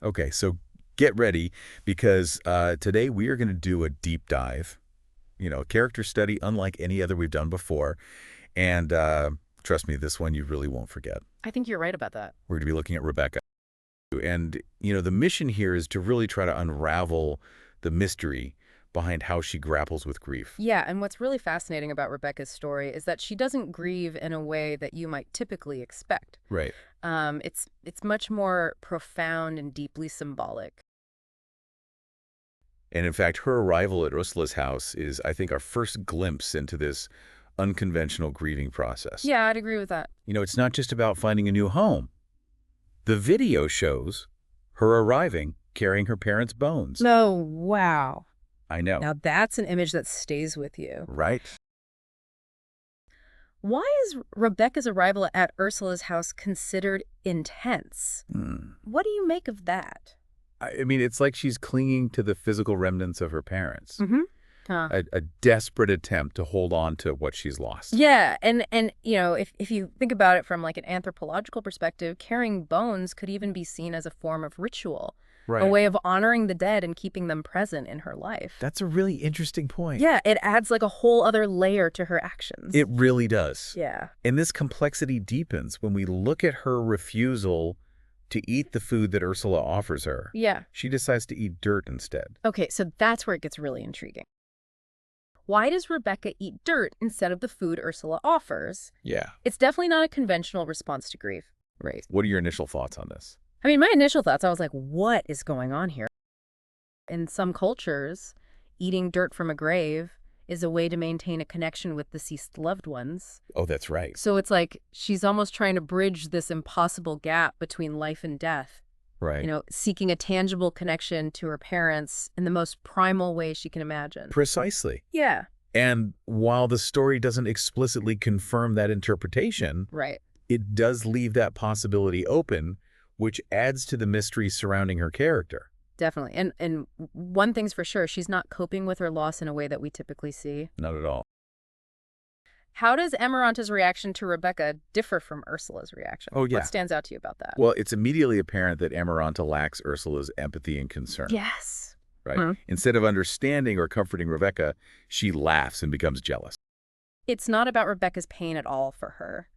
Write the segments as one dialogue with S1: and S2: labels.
S1: Okay, so get ready because today we are going to do a deep dive, a character study unlike any other we've done before. And trust me, this one you really won't forget.
S2: I think you're right about that.
S1: We're going to be looking at Rebecca. And, the mission here is to really try to unravel the mystery behind how she grapples with grief.
S2: Yeah, and what's really fascinating about Rebecca's story is that she doesn't grieve in a way that you might typically expect.
S1: Right.
S2: It's much more profound and deeply symbolic.
S1: And in fact, her arrival at Ursula's house is, I think, our first glimpse into this unconventional grieving process.
S2: Yeah, I'd agree with that.
S1: It's not just about finding a new home. The video shows her arriving carrying her parents' bones.
S2: Oh, wow.
S1: I know.
S2: Now that's an image that stays with you.
S1: Right?
S2: Why is Rebecca's arrival at Ursula's house considered intense? What do you make of that?
S1: I mean, it's like she's clinging to the physical remnants of her parents.
S2: Mm-hmm. Huh.
S1: A desperate attempt to hold on to what she's lost.
S2: Yeah, and if you think about it from like an anthropological perspective, carrying bones could even be seen as a form of ritual,
S1: Right.
S2: a way of honoring the dead and keeping them present in her life.
S1: That's a really interesting point.
S2: Yeah, it adds like a whole other layer to her actions.
S1: It really does.
S2: Yeah.
S1: And this complexity deepens when we look at her refusal to eat the food that Ursula offers her.
S2: Yeah.
S1: She decides to eat dirt instead.
S2: Okay, so that's where it gets really intriguing. Why does Rebecca eat dirt instead of the food Ursula offers?
S1: Yeah.
S2: It's definitely not a conventional response to grief. Right.
S1: What are your initial thoughts on this?
S2: I mean, my initial thoughts, I was like, what is going on here? In some cultures, eating dirt from a grave is a way to maintain a connection with deceased loved ones.
S1: Oh, that's right.
S2: So it's like she's almost trying to bridge this impossible gap between life and death.
S1: Right.
S2: Seeking a tangible connection to her parents in the most primal way she can imagine.
S1: Precisely.
S2: Yeah.
S1: And while the story doesn't explicitly confirm that interpretation,
S2: Right.
S1: it does leave that possibility open, which adds to the mystery surrounding her character.
S2: Definitely. And one thing's for sure, she's not coping with her loss in a way that we typically see.
S1: Not at all.
S2: How does Amaranta's reaction to Rebecca differ from Ursula's reaction?
S1: Oh, yeah.
S2: What stands out to you about that?
S1: Well, it's immediately apparent that Amaranta lacks Ursula's empathy and concern.
S2: Yes.
S1: Right?
S2: Hmm.
S1: Instead of understanding or comforting Rebecca, she laughs and becomes jealous.
S2: It's not about Rebecca's pain at all for her.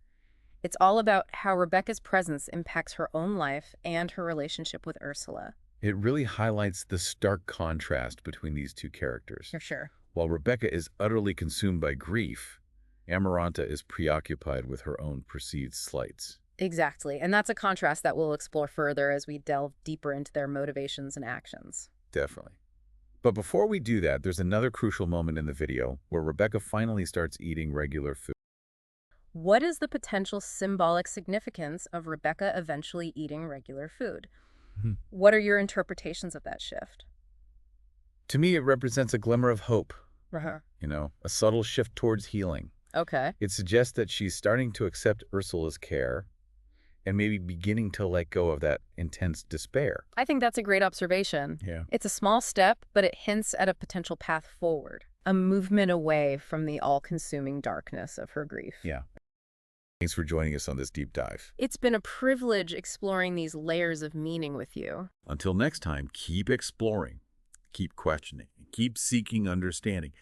S2: It's all about how Rebecca's presence impacts her own life and her relationship with Ursula.
S1: It really highlights the stark contrast between these two characters.
S2: For sure.
S1: While Rebecca is utterly consumed by grief, Amaranta is preoccupied with her own perceived slights.
S2: Exactly. And that's a contrast that we'll explore further as we delve deeper into their motivations and actions.
S1: Definitely. But before we do that, there's another crucial moment in the video where Rebecca finally starts eating regular food.
S2: What is the potential symbolic significance of Rebecca eventually eating regular food?
S1: Mhm.
S2: What are your interpretations of that shift?
S1: To me, it represents a glimmer of hope,
S2: Uh-huh.
S1: a subtle shift towards healing.
S2: Okay.
S1: It suggests that she's starting to accept Ursula's care and maybe beginning to let go of that intense despair.
S2: I think that's a great observation.
S1: Yeah.
S2: It's a small step, but it hints at a potential path forward, a movement away from the all-consuming darkness of her grief.
S1: Yeah. Thanks for joining us on this deep dive.
S2: It's been a privilege exploring these layers of meaning with you.
S1: Until next time, keep exploring, keep questioning, keep seeking understanding.